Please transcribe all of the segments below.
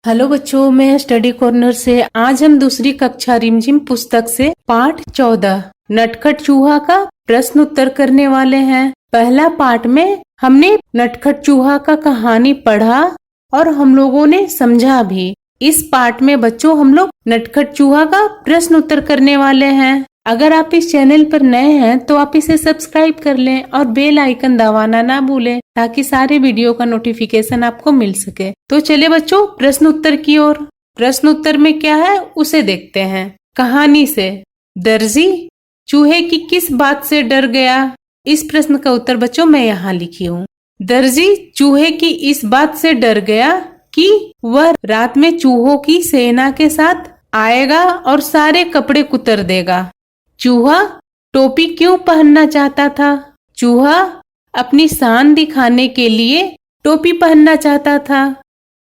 Hello बच्चों, मैं study corner से आज हम दूसरी कक्षा रिमझिम पुस्तक से पाठ 14 नटखट चूहा का प्रश्न उत्तर करने वाले हैं। पहला पाठ में हमने नटखट चूहा का कहानी पढ़ा और हम लोगों ने समझा भी। इस पाठ में बच्चों हम लोग नटखट चूहा का प्रश्न उत्तर करने वाले हैं। अगर आप इस चैनल पर नए हैं तो आप इसे सब्सक्राइब कर लें और बेल आइकन दबाना ना भूलें ताकि सारे वीडियो का नोटिफिकेशन आपको मिल सके। तो चलिए बच्चों प्रश्न उत्तर की ओर। प्रश्न उत्तर में क्या है उसे देखते हैं। कहानी से, दर्जी चूहे की किस बात से डर गया? इस प्रश्न का उत्तर बच्चों मैं यहाँ लिखी हूँ। दर्जी चूहे की इस बात से डर गया कि वह रात में चूहों की सेना के साथ आएगा और सारे कपड़े कुतर देगा। चूहा टोपी क्यों पहनना चाहता था? चूहा अपनी शान दिखाने के लिए टोपी पहनना चाहता था।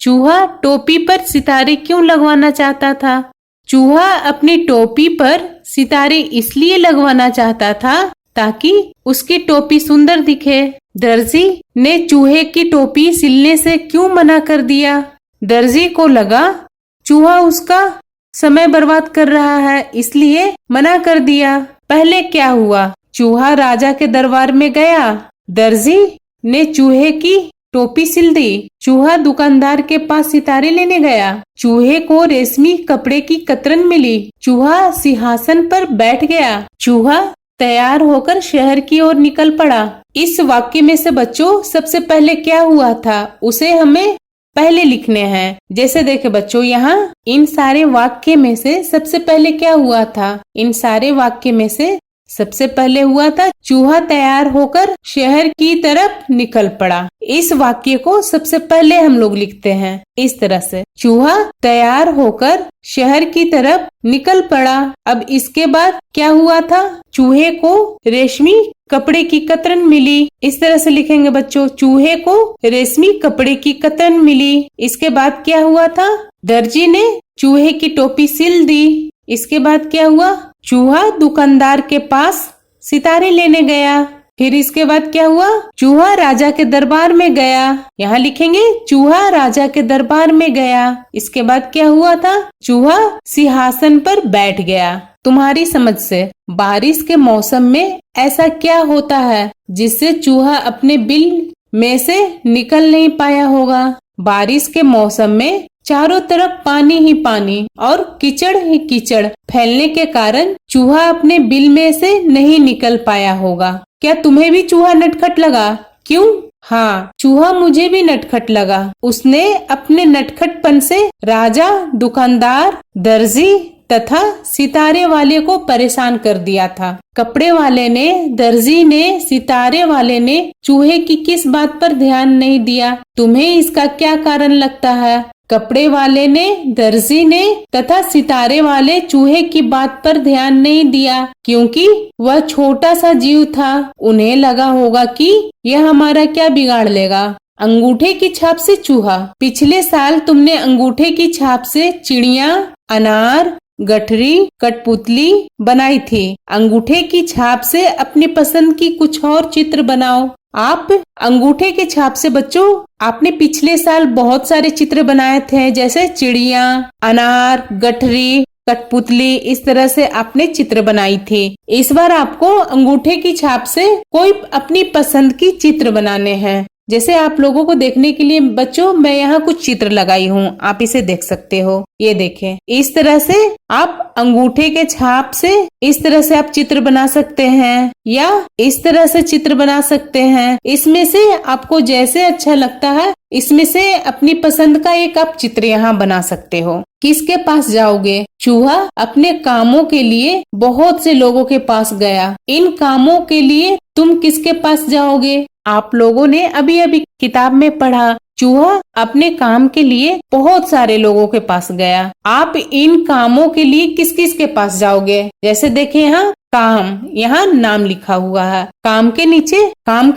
चूहा टोपी पर सितारे क्यों लगवाना चाहता था? चूहा अपनी टोपी पर सितारे इसलिए लगवाना चाहता था ताकि उसकी टोपी सुंदर दिखे। दर्जी ने चूहे की टोपी सिलने से क्यों मना कर दिया? दर्जी को लगा चूहा उसका समय बर्बाद कर रहा है इसलिए मना कर दिया। पहले क्या हुआ? चूहा राजा के दरबार में गया। दर्जी ने चूहे की टोपी सिल दी। चूहा दुकानदार के पास सितारे लेने गया। चूहे को रेशमी कपड़े की कतरन मिली। चूहा सिंहासन पर बैठ गया। चूहा तैयार होकर शहर की ओर निकल पड़ा। इस वाक्य में से बच्चों सबसे पहले क्या हुआ था उसे हमें पहले लिखने हैं। जैसे देखे बच्चों यहाँ इन सारे वाक्य में से सबसे पहले क्या हुआ था? इन सारे वाक्य में से सबसे पहले हुआ था चूहा तैयार होकर शहर की तरफ निकल पड़ा। इस वाक्य को सबसे पहले हम लोग लिखते हैं इस तरह से, चूहा तैयार होकर शहर की तरफ निकल पड़ा। अब इसके बाद क्या हुआ था? चूहे को रेशमी कपड़े की कतरन मिली। इस तरह से लिखेंगे बच्चों, चूहे को रेशमी कपड़े की कतरन मिली। इसके बाद क्या हुआ था? दर्जी ने चूहे की टोपी सिल दी। इसके बाद क्या हुआ? चूहा दुकानदार के पास सितारे लेने गया। फिर इसके बाद क्या हुआ? चूहा राजा के दरबार में गया। यहाँ लिखेंगे चूहा राजा के दरबार में गया। इसके बाद क्या हुआ था? चूहा सिंहासन पर बैठ गया। तुम्हारी समझ से बारिश के मौसम में ऐसा क्या होता है जिससे चूहा अपने बिल में से निकल नहीं पाया होगा? बारिश के मौसम में चारों तरफ पानी ही पानी और कीचड़ ही कीचड़ फैलने के कारण चूहा अपने बिल में से नहीं निकल पाया होगा। क्या तुम्हें भी चूहा नटखट लगा? क्यों? हाँ, चूहा मुझे भी नटखट लगा। उसने अपने नटखटपन से राजा, दुकानदार, दर्जी तथा सितारे वाले को परेशान कर दिया था। कपड़े वाले ने, दर्जी ने, सितारे वाले ने चूहे की किस बात पर ध्यान नहीं दिया? तुम्हें इसका क्या कारण लगता है? कपड़े वाले ने, दर्जी ने तथा सितारे वाले चूहे की बात पर ध्यान नहीं दिया क्योंकि वह छोटा सा जीव था। उन्हें लगा होगा कि यह हमारा क्या बिगाड़ लेगा। अंगूठे की छाप से चूहा। पिछले साल तुमने अंगूठे की छाप से चिड़िया, अनार, गठरी, कठपुतली बनाई थी। अंगूठे की छाप से अपनी पसंद की कुछ और चित्र बनाओ। आप अंगूठे के छाप से बच्चों आपने पिछले साल बहुत सारे चित्र बनाए थे, जैसे चिड़िया, अनार, गठरी, कठपुतली, इस तरह से आपने चित्र बनाई थी। इस बार आपको अंगूठे की छाप से कोई अपनी पसंद की चित्र बनाने हैं। जैसे आप लोगों को देखने के लिए बच्चों मैं यहाँ कुछ चित्र लगाई हूँ, आप इसे देख सकते हो। ये देखें, इस तरह से आप अंगूठे के छाप से इस तरह से आप चित्र बना सकते हैं या इस तरह से चित्र बना सकते हैं। इसमें से आपको जैसे अच्छा लगता है इसमें से अपनी पसंद का एक आप चित्र यहाँ बना सकते हो। किसके पास जाओगे? चूहा अपने कामों के लिए बहुत से लोगों के पास गया। इन कामों के लिए तुम किसके पास जाओगे? आप लोगों ने अभी अभी किताब में पढ़ा चूहा अपने काम के लिए बहुत सारे लोगों के पास गया। आप इन कामों के लिए किस किस के पास जाओगे? जैसे देखें यहाँ काम, यहाँ नाम लिखा हुआ है। काम के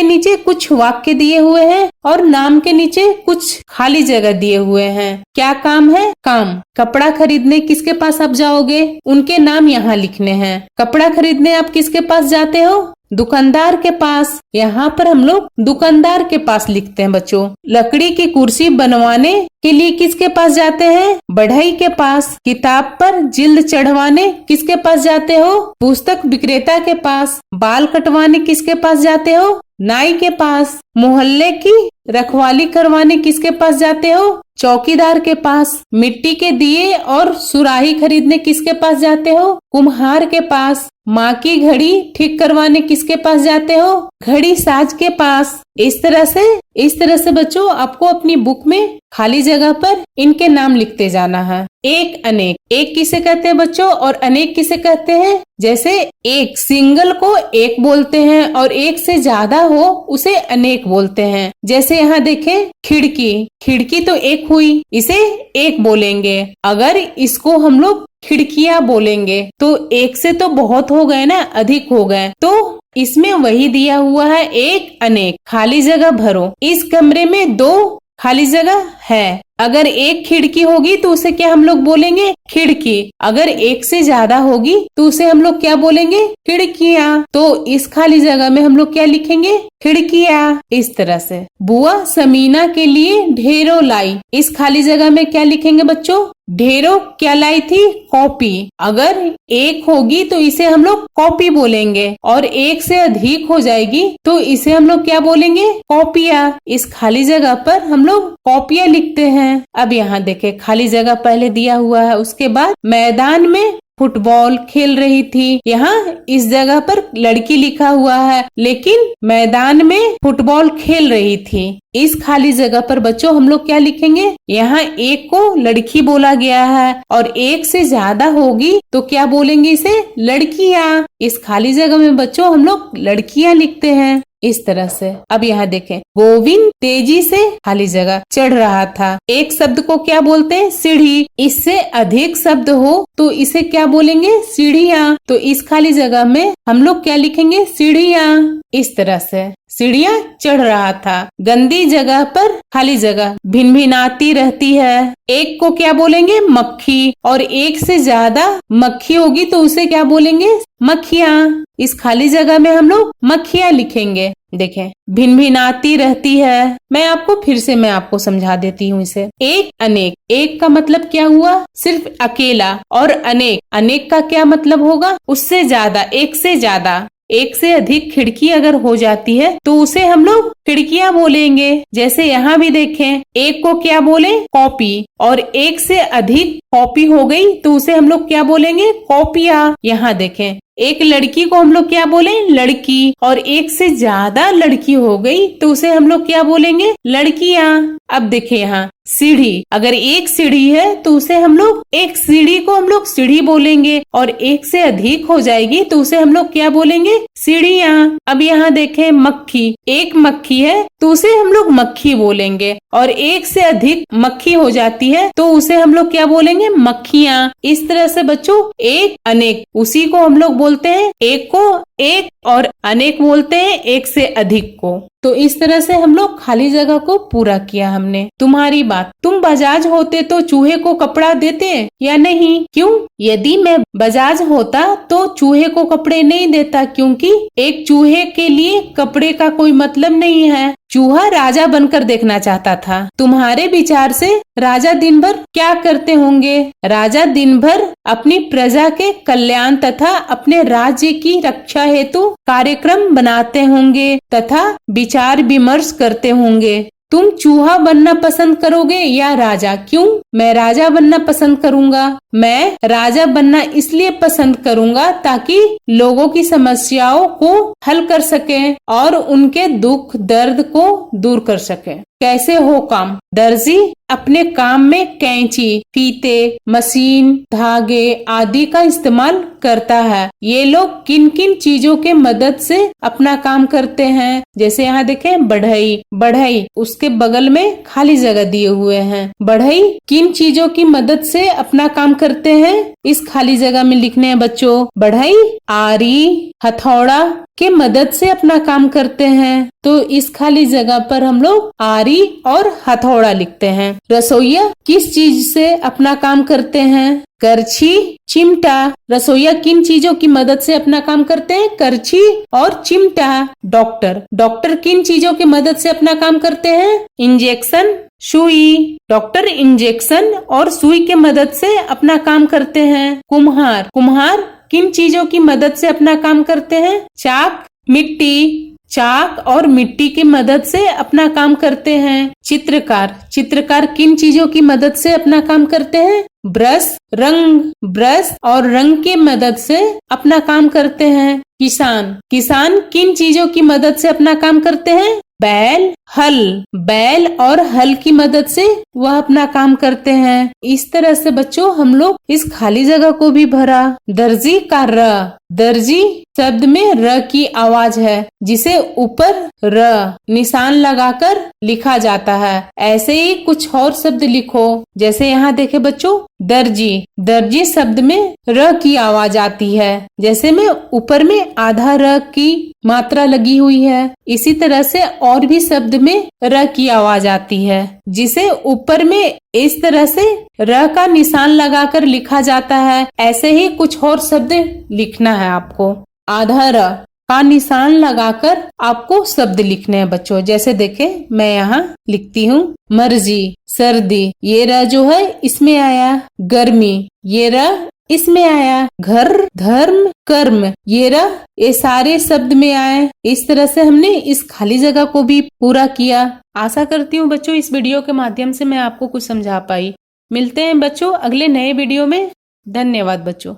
नीचे कुछ वाक्य दिए हुए हैं और नाम के नीचे कुछ खाली जगह दिए हुए हैं। क्या काम है? काम। कपड़ा खरीदने किसके पास आप जाओगे? उनके नाम यहाँ लिखने हैं। कपड़ा खरीदने आप किसके पास जाते हो? दुकानदार के पास। यहाँ पर हम लोग दुकानदार के पास लिखते हैं बच्चों। लकड़ी की कुर्सी बनवाने के लिए किसके पास जाते हैं? बढ़ई के पास। किताब पर जिल्द चढ़वाने किसके पास जाते हो? पुस्तक विक्रेता के पास। बाल कटवाने किसके पास जाते हो? नाई के पास। मोहल्ले की रखवाली करवाने किसके पास जाते हो? चौकीदार के पास। मिट्टी के दिए और सुराही खरीदने किसके पास जाते हो? कुम्हार के पास। माँ की घड़ी ठीक करवाने किसके पास जाते हो? घड़ी साज के पास। इस तरह से बच्चों आपको अपनी बुक में खाली जगह पर इनके नाम लिखते जाना है। एक अनेक, एक किसे कहते हैं बच्चों और अनेक किसे कहते हैं? जैसे एक सिंगल को एक बोलते हैं और एक से ज्यादा हो उसे अनेक बोलते हैं। जैसे यहाँ देखें खिड़की, खिड़की तो एक हुई, इसे एक बोलेंगे। अगर इसको हम लोग खिड़कियां बोलेंगे तो एक से तो बहुत हो गए ना, अधिक हो गए। तो इसमें वही दिया हुआ है, एक अनेक। खाली जगह भरो। इस कमरे में 2 खाली जगह है। अगर एक खिड़की होगी तो उसे क्या हम लोग बोलेंगे? खिड़की। अगर एक से ज्यादा होगी तो उसे हम लोग क्या बोलेंगे? खिड़कियां। तो इस खाली जगह में हम लोग क्या लिखेंगे? खिड़कियां। इस तरह से बुआ समीना के लिए ढेरों लाई। इस खाली जगह में क्या लिखेंगे बच्चों? ढेरों क्या लाई थी? कॉपी। अगर एक होगी तो इसे हम लोग कॉपी बोलेंगे और एक से अधिक हो जाएगी तो इसे हम लोग क्या बोलेंगे? कॉपियां। इस खाली जगह पर हम लोग कॉपियां लिखते हैं। अब यहाँ देखे खाली जगह पहले दिया हुआ है, उसके बाद मैदान में फुटबॉल खेल रही थी। यहाँ इस जगह पर लड़की लिखा हुआ है लेकिन मैदान में फुटबॉल खेल रही थी। इस खाली जगह पर बच्चों हम लोग क्या लिखेंगे? यहाँ एक को लड़की बोला गया है और एक से ज्यादा होगी तो क्या बोलेंगे? इसे लड़कियां। इस खाली जगह में बच्चों हम लोग लड़कियां लिखते हैं। इस तरह से अब यहाँ देखें, गोविंद तेजी से खाली जगह चढ़ रहा था। एक शब्द को क्या बोलते हैं? सीढ़ी। इससे अधिक शब्द हो तो इसे क्या बोलेंगे? सीढ़ियाँ। तो इस खाली जगह में हम लोग क्या लिखेंगे? सीढ़ियाँ। इस तरह से सीढ़ियाँ चढ़ रहा था। गंदी जगह पर खाली जगह भिनभिनाती रहती है। एक को क्या बोलेंगे? मक्खी। और एक से ज्यादा मक्खी होगी तो उसे क्या बोलेंगे? मक्खियाँ। इस खाली जगह में हम लोग मक्खियाँ लिखेंगे। देखें, भिनभिनाती रहती है। मैं आपको समझा देती हूँ इसे। एक अनेक, एक का मतलब क्या हुआ? सिर्फ अकेला। और अनेक, अनेक का क्या मतलब होगा? उससे ज्यादा, एक से ज्यादा। एक से अधिक खिड़की अगर हो जाती है तो उसे हम लोग खिड़कियां बोलेंगे। जैसे यहाँ भी देखें, एक को क्या बोले? कॉपी। और एक से अधिक कॉपी हो गई तो उसे हम लोग क्या बोलेंगे? कॉपियां। यहाँ देखें, एक लड़की को हम लोग क्या बोले? लड़की। और एक से ज्यादा लड़की हो गई तो उसे हम लोग क्या बोलेंगे? लड़कियां। अब देखे यहाँ सीढ़ी, अगर एक सीढ़ी है तो उसे हम लोग, एक सीढ़ी को हम लोग सीढ़ी बोलेंगे और एक से अधिक हो जाएगी तो उसे हम लोग क्या बोलेंगे? सीढ़ियाँ। अब यहाँ देखें मक्खी, एक मक्खी है तो उसे हम लोग मक्खी बोलेंगे और एक से अधिक मक्खी हो जाती है तो उसे हम लोग क्या बोलेंगे? मक्खियाँ। इस तरह से बच्चों एक अनेक, उसी को हम लोग बोलते हैं, एक को एक और अनेक बोलते हैं एक से अधिक को। तो इस तरह से हम लोग खाली जगह को पूरा किया हमने। तुम्हारी बात, तुम बजाज होते तो चूहे को कपड़ा देते या नहीं? क्यों? यदि मैं बजाज होता तो चूहे को कपड़े नहीं देता, क्योंकि एक चूहे के लिए कपड़े का कोई मतलब नहीं है। चूहा राजा बनकर देखना चाहता था। तुम्हारे विचार से राजा दिन भर क्या करते होंगे? राजा दिन भर अपनी प्रजा के कल्याण तथा अपने राज्य की रक्षा हेतु कार्यक्रम बनाते होंगे तथा विचार विमर्श करते होंगे। तुम चूहा बनना पसंद करोगे या राजा? क्यों? मैं राजा बनना पसंद करूंगा। मैं राजा बनना इसलिए पसंद करूंगा ताकि लोगों की समस्याओं को हल कर सके और उनके दुख दर्द को दूर कर सके। कैसे हो काम? दर्जी अपने काम में कैंची, फीते, मशीन, धागे आदि का इस्तेमाल करता है। ये लोग किन किन चीजों के मदद से अपना काम करते हैं? जैसे यहाँ देखें बढ़ई, बढ़ई उसके बगल में खाली जगह दिए हुए हैं। बढ़ई किन चीजों की मदद से अपना काम करते हैं? इस खाली जगह में लिखने हैं बच्चों। बढ़ई आरी, हथौड़ा, के मदद से अपना काम करते हैं, तो इस खाली जगह पर हम लोग आरी और हथौड़ा लिखते हैं। रसोइया किस चीज से अपना काम करते हैं? करछी, चिमटा। रसोइया किन चीजों की मदद से अपना काम करते हैं? करछी और चिमटा। डॉक्टर किन चीजों की मदद से अपना काम करते हैं? इंजेक्शन, सुई। डॉक्टर इंजेक्शन और सुई के मदद से अपना काम करते हैं। कुम्हार किन चीजों की मदद से अपना काम करते हैं? चाक, मिट्टी। चाक और मिट्टी की मदद से अपना काम करते हैं। चित्रकार किन चीजों की मदद से अपना काम करते हैं? ब्रश और रंग की मदद से अपना काम करते हैं। किसान किन चीजों की मदद से अपना काम करते हैं? बैल और हल की मदद से वह अपना काम करते हैं। इस तरह से बच्चों हम लोग इस खाली जगह को भी भरा। दर्जी का र। दर्जी शब्द में र की आवाज है, जिसे ऊपर र निशान लगाकर लिखा जाता है। ऐसे ही कुछ और शब्द लिखो, जैसे यहाँ देखे बच्चों, दर्जी शब्द में र की आवाज आती है, जैसे में ऊपर में आधा र की मात्रा लगी हुई है। इसी तरह से और भी शब्द में र की आवाज आती है, जिसे ऊपर में इस तरह से र का निशान लगाकर लिखा जाता है। ऐसे ही कुछ और शब्द लिखना है आपको। आधा र का निशान लगाकर आपको शब्द लिखने हैं बच्चों। जैसे देखे मैं यहाँ लिखती हूँ, मर्जी, सर्दी, ये र जो है इसमें आया। गर्मी, ये र इसमें आया। घर, धर्म, कर्म, ये र ये सारे शब्द में आए। इस तरह से हमने इस खाली जगह को भी पूरा किया। आशा करती हूँ बच्चों इस वीडियो के माध्यम से मैं आपको कुछ समझा पाई। मिलते हैं बच्चों अगले नए वीडियो में। धन्यवाद बच्चों।